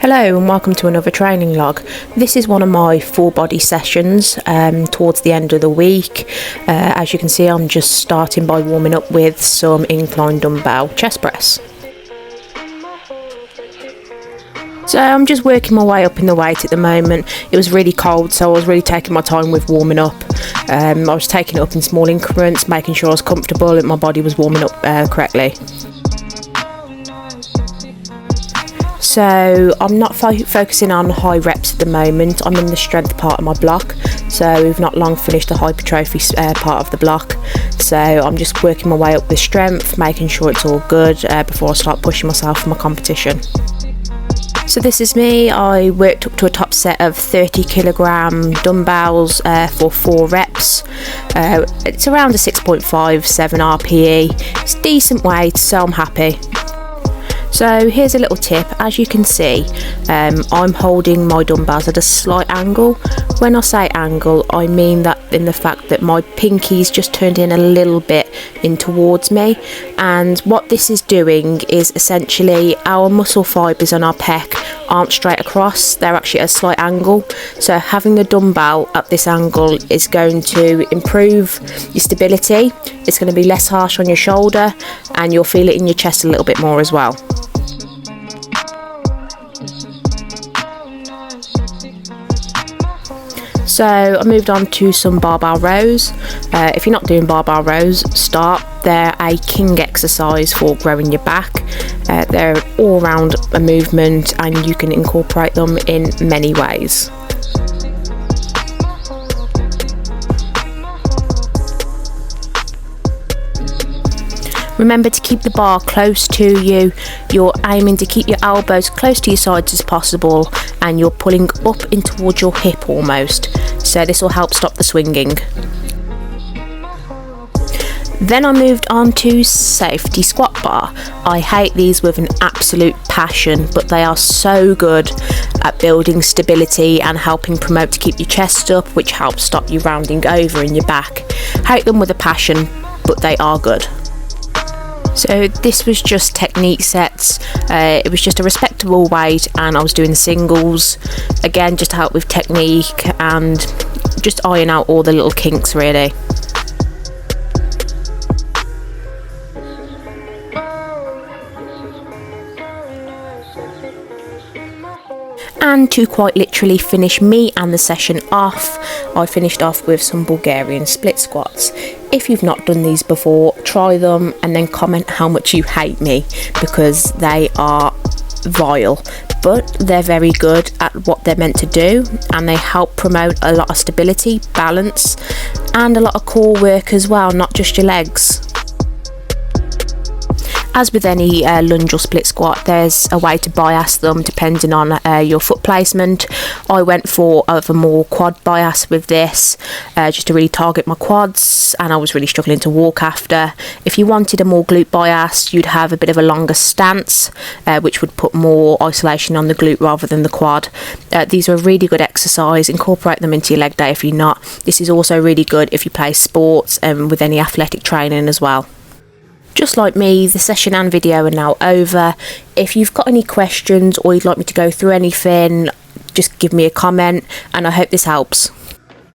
Hello and welcome to another training log. This is one of my full body sessions towards the end of the week. As you can see, I'm just starting by warming up with some incline dumbbell chest press. So I'm just working my way up in the weight at the moment. It was really cold, so I was really taking my time with warming up. I was taking it up in small increments, making sure I was comfortable and my body was warming up correctly. So I'm not focusing on high reps at the moment. I'm in the strength part of my block, so we've not long finished the hypertrophy part of the block. So I'm just working my way up with strength, making sure it's all good before I start pushing myself for my competition. So this is me. I worked up to a top set of 30 kilogram dumbbells for 4 reps. It's around a 6.57 RPE. It's decent weight, so I'm happy. So here's a little tip. As you can see, I'm holding my dumbbells at a slight angle. When I say angle, I mean that in the fact that my pinky's just turned in a little bit in towards me, and what this is doing is essentially our muscle fibres on our pec aren't straight across, they're actually at a slight angle. So having the dumbbell at this angle is going to improve your stability. It's going to be less harsh on your shoulder and you'll feel it in your chest a little bit more as well. So I moved on to some barbell rows. If you're not doing barbell rows, start. They're a king exercise for growing your back. They're all around a movement and you can incorporate them in many ways. Remember to keep the bar close to you. You're aiming to keep your elbows close to your sides as possible, and you're pulling up in towards your hip almost. So this will help stop the swinging. Then I moved on to safety squat bar. I hate these with an absolute passion, but they are so good at building stability and helping promote to keep your chest up, which helps stop you rounding over in your back. Hate them with a passion, but they are good. So this was just technique sets. It was just a respectable weight and I was doing the singles. Again, just to help with technique and just iron out all the little kinks really. And to quite literally finish me and the session off, I finished off with some Bulgarian split squats. If you've not done these before, try them and then comment how much you hate me, because they are vile, but they're very good at what they're meant to do, and they help promote a lot of stability, balance, and a lot of core work as well, not just your legs. As with any lunge or split squat, there's a way to bias them depending on your foot placement. I went for a more quad bias with this, just to really target my quads, and I was really struggling to walk after. If you wanted a more glute bias, you'd have a bit of a longer stance, which would put more isolation on the glute rather than the quad. These are a really good exercise. Incorporate them into your leg day if you're not. This is also really good if you play sports and with any athletic training as well. Just like me, the session and video are now over. If you've got any questions or you'd like me to go through anything, just give me a comment, and I hope this helps.